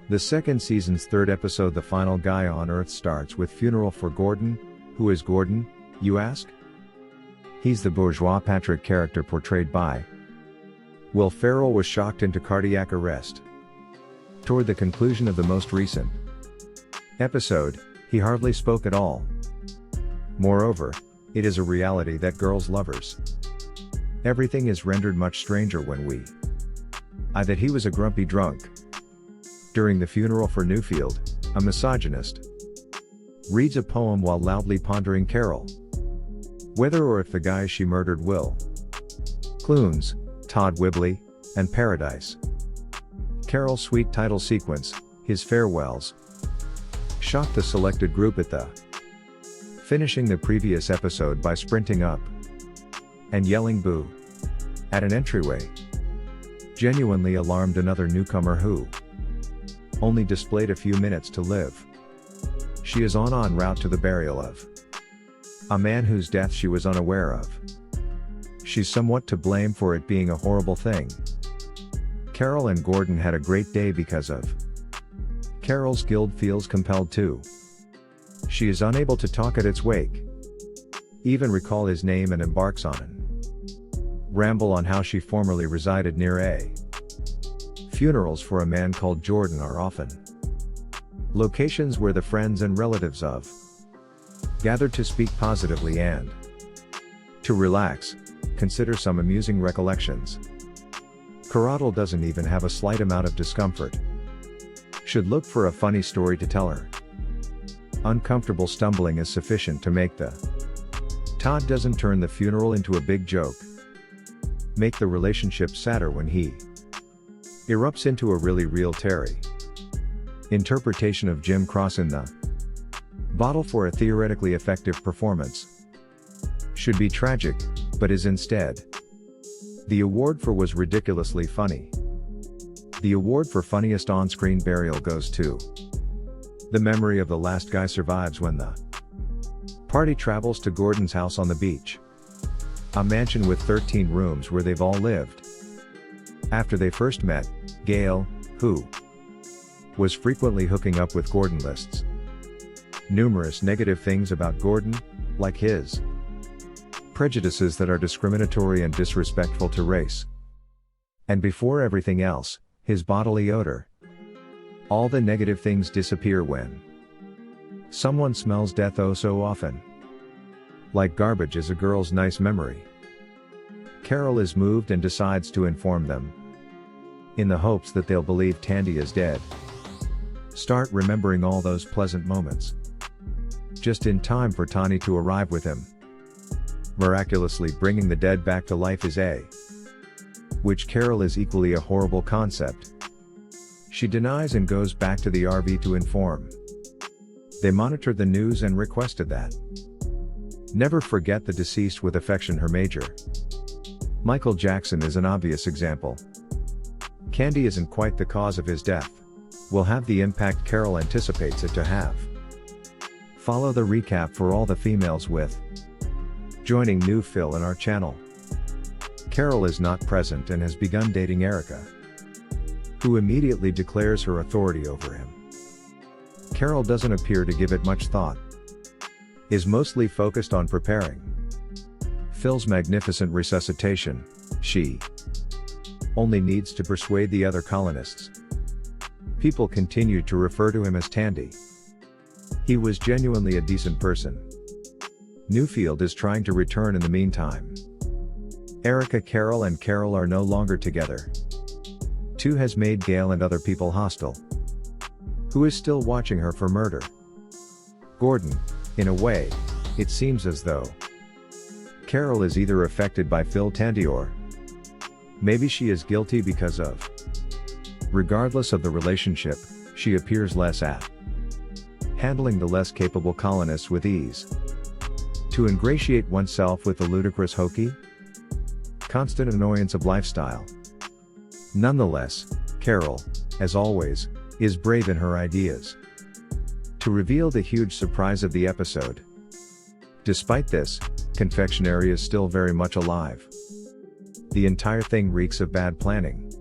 The second season's third episode, The Final Guy on Earth, starts with funeral for Gordon. Who is Gordon, you ask? He's the bourgeois Patrick character portrayed by Will Ferrell. Was shocked into cardiac arrest. Toward the conclusion of the most recent episode, he hardly spoke at all. Moreover, it is a reality that girls' lovers. Everything is rendered much stranger when that he was a grumpy drunk. During the funeral for Newfield, a misogynist reads a poem while loudly pondering Carol. Whether or if the guys she murdered Will Clunes, Todd Whibley, and Paradise. Carol's sweet title sequence, his farewells, shocked the selected group at the finishing the previous episode by sprinting up and yelling boo at an entryway. Genuinely alarmed another newcomer who only displayed a few minutes to live. She is en route to the burial of a man whose death she was unaware of. She's somewhat to blame for it being a horrible thing. Carol and Gordon had a great day because of Carol's guilt feels compelled to. She is unable to talk at its wake, even recall his name, and embarks on an ramble on how she formerly resided near a funerals for a man called Jordan are often locations where the friends and relatives of gathered to speak positively and to relax, consider some amusing recollections. Carottle doesn't even have a slight amount of discomfort. Should look for a funny story to tell her. Uncomfortable stumbling is sufficient to make the Todd doesn't turn the funeral into a big joke. Make the relationship sadder when he erupts into a really real Terry interpretation of Jim Cross in the bottle for a theoretically effective performance. Should be tragic, but is instead. The award for was ridiculously funny. The award for funniest on-screen burial goes to The Memory of the Last Guy Survives when the party travels to Gordon's house on the beach. A mansion with 13 rooms where they've all lived. After they first met, Gail, who was frequently hooking up with Gordon, lists numerous negative things about Gordon, like his prejudices that are discriminatory and disrespectful to race. And before everything else, his bodily odor. All the negative things disappear when someone smells death oh so often. Like garbage is a girl's nice memory. Carol is moved and decides to inform them, in the hopes that they'll believe Tandy is dead. Start remembering all those pleasant moments. Just in time for Tawny to arrive with him. Miraculously bringing the dead back to life is which Carol is equally a horrible concept. She denies and goes back to the RV to inform. They monitored the news and requested that never forget the deceased with affection, her major. Michael Jackson is an obvious example. Candy isn't quite the cause of his death. Will have the impact Carol anticipates it to have. Follow the recap for all the females with joining new Phil in our channel. Carol is not present and has begun dating Erica, who immediately declares her authority over him. Carol doesn't appear to give it much thought. Is mostly focused on preparing Phil's magnificent resuscitation. She only needs to persuade the other colonists. People continue to refer to him as Tandy. He was genuinely a decent person. Newfield is trying to return in the meantime. Erica, Carol and Carol are no longer together. Two has made Gail and other people hostile. Who is still watching her for murder? Gordon, in a way, it seems as though Carol is either affected by Phil Tandy or maybe she is guilty because of. Regardless of the relationship, she appears less at handling the less capable colonists with ease. To ingratiate oneself with the ludicrous hokey, constant annoyance of lifestyle. Nonetheless, Carol, as always, is brave in her ideas. To reveal the huge surprise of the episode. Despite this, confectionery is still very much alive. The entire thing reeks of bad planning.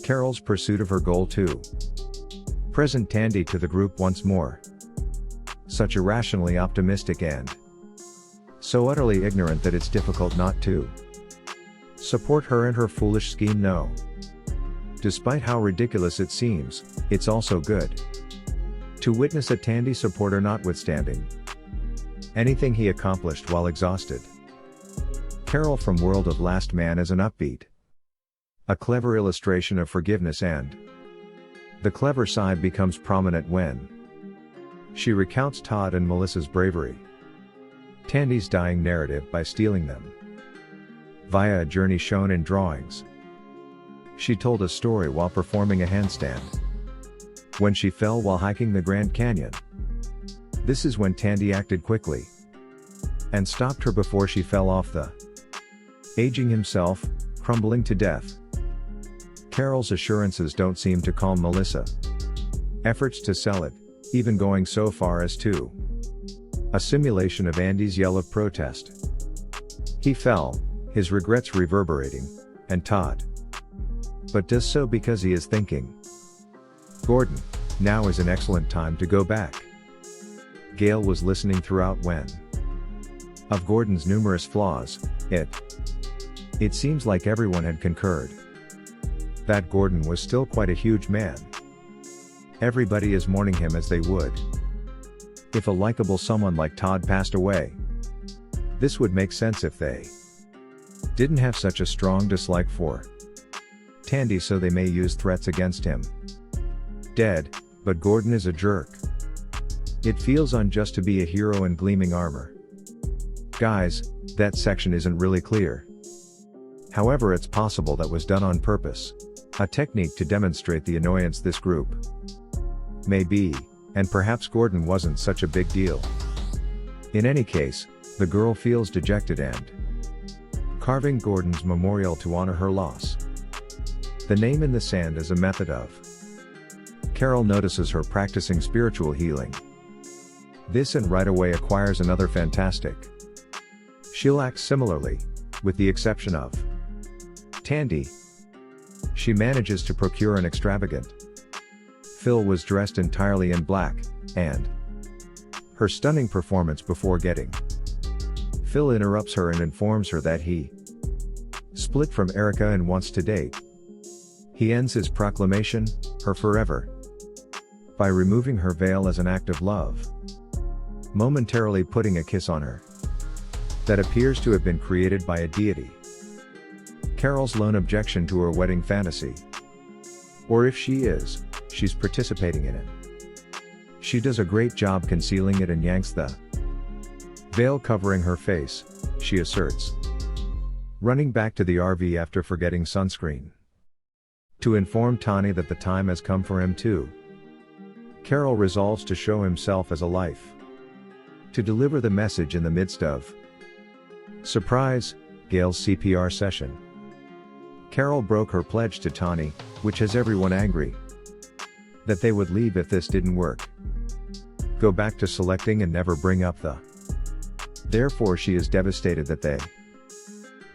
Carol's pursuit of her goal too. present Tandy to the group once more. Such irrationally optimistic and so utterly ignorant that it's difficult not to support her and her foolish scheme. No. Despite how ridiculous it seems, it's also good to witness a Tandy supporter notwithstanding anything he accomplished while exhausted. Carol from World of Last Man is an upbeat, a clever illustration of forgiveness, and the clever side becomes prominent when she recounts Todd and Melissa's bravery, Tandy's dying narrative by stealing them via a journey shown in drawings. She told a story while performing a handstand when she fell while hiking the Grand Canyon. This is when Tandy acted quickly and stopped her before she fell off the aging himself, crumbling to death. Carol's assurances don't seem to calm Melissa. Efforts to sell it, even going so far as to a simulation of Andy's yell of protest. He fell, his regrets reverberating, and Todd but does so because he is thinking, Gordon, now is an excellent time to go back. Gail was listening throughout when of Gordon's numerous flaws, it seems like everyone had concurred that Gordon was still quite a huge man. Everybody is mourning him as they would if a likable someone like Todd passed away. This would make sense if they didn't have such a strong dislike for Tandy, so they may use threats against him. Dead, but Gordon is a jerk. It feels unjust to be a hero in gleaming armor. Guys, that section isn't really clear. However, it's possible that was done on purpose. A technique to demonstrate the annoyance this group may be, and perhaps Gordon wasn't such a big deal. In any case, the girl feels dejected and carving Gordon's memorial to honor her loss. The name in the sand is a method of. Carol notices her practicing spiritual healing. This and right away acquires another fantastic. She'll act similarly, with the exception of Tandy. She manages to procure an extravagant. Phil was dressed entirely in black, and her stunning performance before getting. Phil interrupts her and informs her that he split from Erica and wants to date. He ends his proclamation, her forever, by removing her veil as an act of love, momentarily putting a kiss on her that appears to have been created by a deity. Carol's lone objection to her wedding fantasy, or if she is, she's participating in it. She does a great job concealing it and yanks the veil covering her face, she asserts, running back to the RV after forgetting sunscreen to inform Tawny that the time has come for him too. Carol resolves to show himself as a life, to deliver the message in the midst of surprise, Gail's CPR session. Carol broke her pledge to Tawny, which has everyone angry, that they would leave if this didn't work. Go back to selecting and never bring up the. Therefore she is devastated that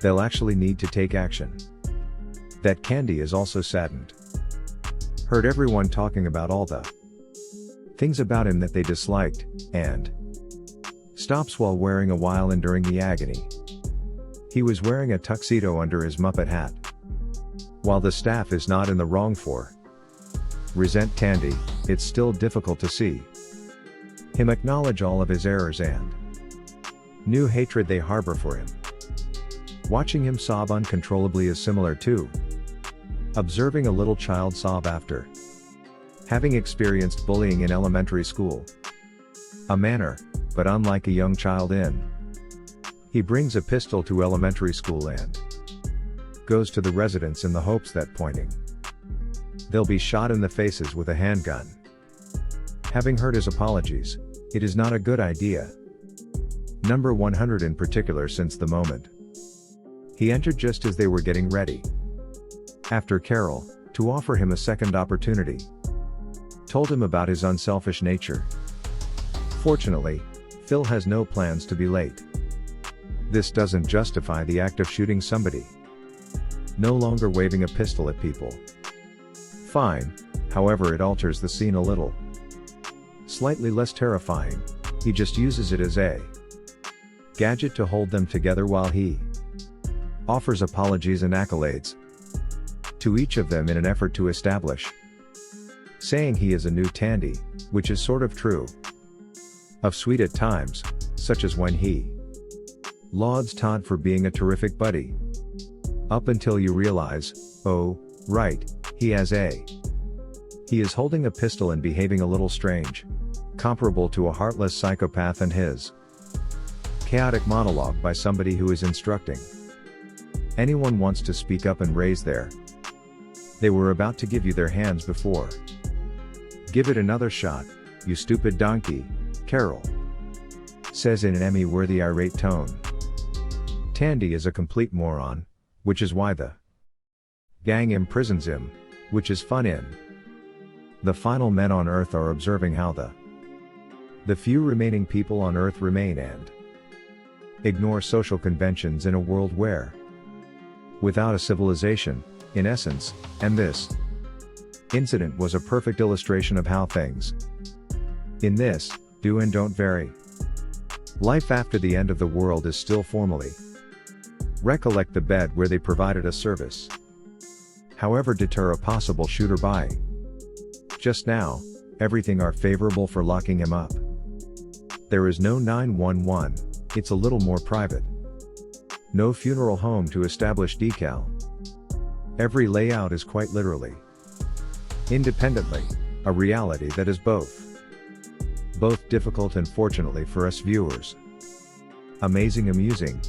they'll actually need to take action. That Candy is also saddened. Heard everyone talking about all the things about him that they disliked, and stops while wearing a while enduring the agony. He was wearing a tuxedo under his Muppet hat. While the staff is not in the wrong for resent Tandy, it's still difficult to see him acknowledge all of his errors and new hatred they harbor for him. Watching him sob uncontrollably is similar to observing a little child sob after having experienced bullying in elementary school. A manner, but unlike a young child in. He brings a pistol to elementary school and goes to the residents in the hopes that pointing, they'll be shot in the faces with a handgun. Having heard his apologies, it is not a good idea. Number 100 in particular, since the moment he entered just as they were getting ready after Carol, to offer him a second opportunity, told him about his unselfish nature. Fortunately, Phil has no plans to be late. This doesn't justify the act of shooting somebody. No longer waving a pistol at people. Fine, However, it alters the scene a little. Slightly less terrifying, he just uses it as a gadget to hold them together while he offers apologies and accolades to each of them in an effort to establish saying he is a new Tandy, which is sort of true of Sweet at times, such as when he lauds Todd for being a terrific buddy. Up until you realize, oh, right, he is holding a pistol and behaving a little strange, comparable to a heartless psychopath and his chaotic monologue by somebody who is instructing anyone wants to speak up and raise they were about to give you their hands before. Give it another shot, you stupid donkey, Carol says in an Emmy-worthy irate tone. Tandy is a complete moron, which is why the gang imprisons him, which is fun in. The final men on Earth are observing how the few remaining people on Earth remain and ignore social conventions in a world where without a civilization, in essence, and this incident was a perfect illustration of how things in this do and don't vary. Life after the end of the world is still formally. Recollect the bed where they provided a service. However, deter a possible shooter by. Just now, everything are favorable for locking him up. There is no 911, it's a little more private. No funeral home to establish decal. Every layout is quite literally. Independently, a reality that is both difficult and fortunately for us viewers, amazing, amusing.